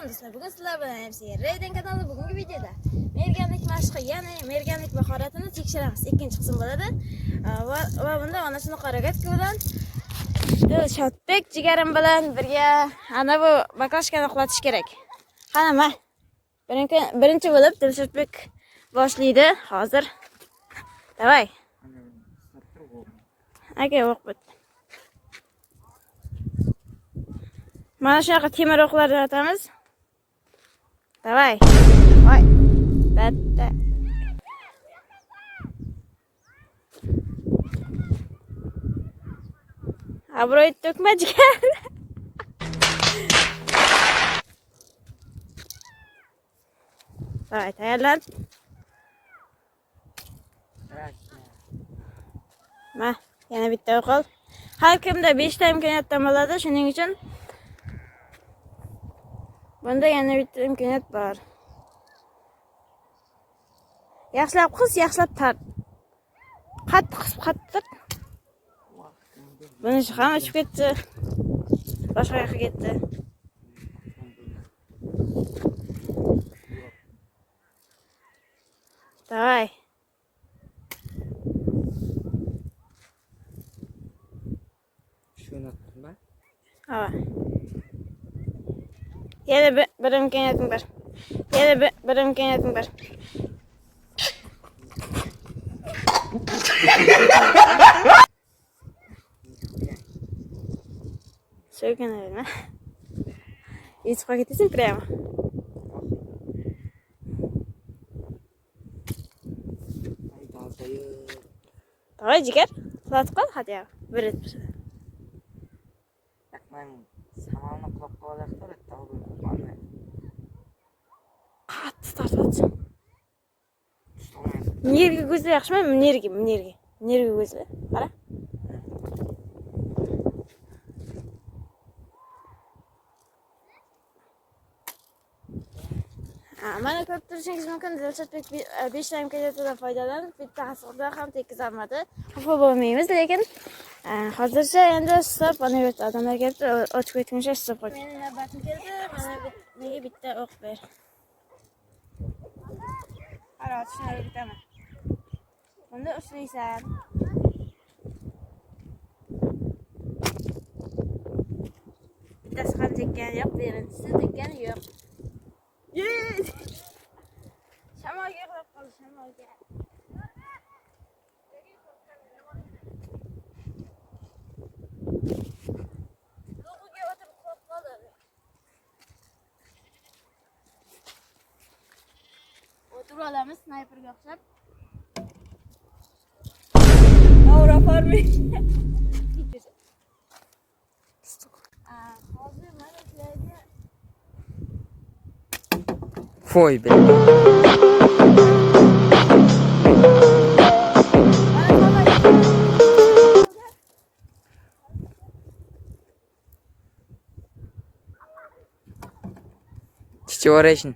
do'stlar, bugun sizlar bilan MC Rayden kanali bugungi videoda merganlik mashqi, ya'ni merganlik mahoratini tekshiramiz. Ikkinchi qism bo'ladi. Va bunda mana shunaqa rogatka bilan Shodbek jigarim bilan birga ana bu baklashkani uxlatish kerak. Qani ma. Birinchi bo'lib Dilshodbek boshlaydi hozir. Davay. Aka o'q bit. Mana shunaqa temir o'qlardan atamiz. Davay. Voy. Datta. Abroy to'kma jigar. Davay, tayyorlan. Ma, yana bitta o'qol. Har kimda 5 ta imkoniyatdan bo'ladi, shuning uchun bunda yana bitta imkoniyat bor. Yaxshilab qis, yaxshilab tart. Qattiq. Buni hamma tushib ketdi. Boshqa yoqqa ketdi. Davay. Shuni qilma. Ha. Yana bir imkoniyatim bor. Yana bir imkoniyatim bor. Sökene verme. Hiç paketi siltireyim. Davay jigar. Uxlatib qol, hadi ya. Bir et bir. Ben samanı qilib qo'ylar qilib Qattiq tortib. Nerga ko'zla yaxshimi? Nerga ko'zla. Qara. Mana ko'rib turishingiz mumkin. Dilshodbek 5 ta imkoniyatdan foydalanib, bitta hasqida ham tekkiz olmadi. Xafa bo'lmaymiz, lekin hozircha endi stop ana bu odamlar kelibdi, ochib ketguncha stop qo'yib. Meni navbatim keldi. Mana menga bitta o'q ber. Qara, otishni o'rgataman. Bunda ushlaysan. Bittasi ham tekkani yo'q, birinchisi tekkani yo'q. Shamolga yig'lab qoldi, shamolga. Do'qiga o'tirib qoldi. O'tirib olamiz snayperga o'xshab. Aura farmi. Hozir mana sizlarga Foy be. Situation.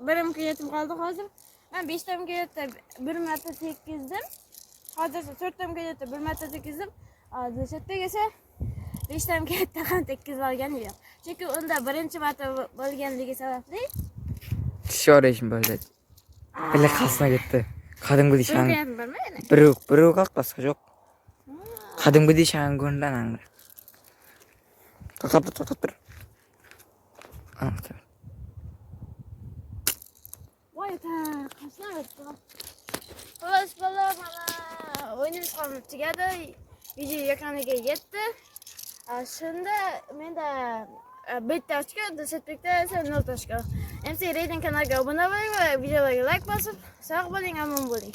Bir imkoniyatim qoldi hozir. Men 5 ta imkoniyatda bir marta tekkizdim. Hozircha 4 ta imkoniyatda bir marta tekkizdim. Dilshodbek esa 5 ta imkoniyatda ham tekkizib olgani yo'q. Chunki unda birinchi marta bo'lganligi sababli Situation bo'ldi. Bile kasma gitti. Qadimgi shang. imkoniyatim bormi yana? Bir o'q boshqa yo'q. Qadimgi shang go'ndan angri. To'xtab. Voy ta, qasam o'tdi. Xo'sh, bola, mana o'yinimiz ham tugadi. Video ekraniga yetdi. Shunda menda bitta ochko, Dilshodbekda esa 0 ochko. MC Rayden kanaliga obuna bo'ling va videolarga like bosib, sog' bo'ling, omon bo'ling.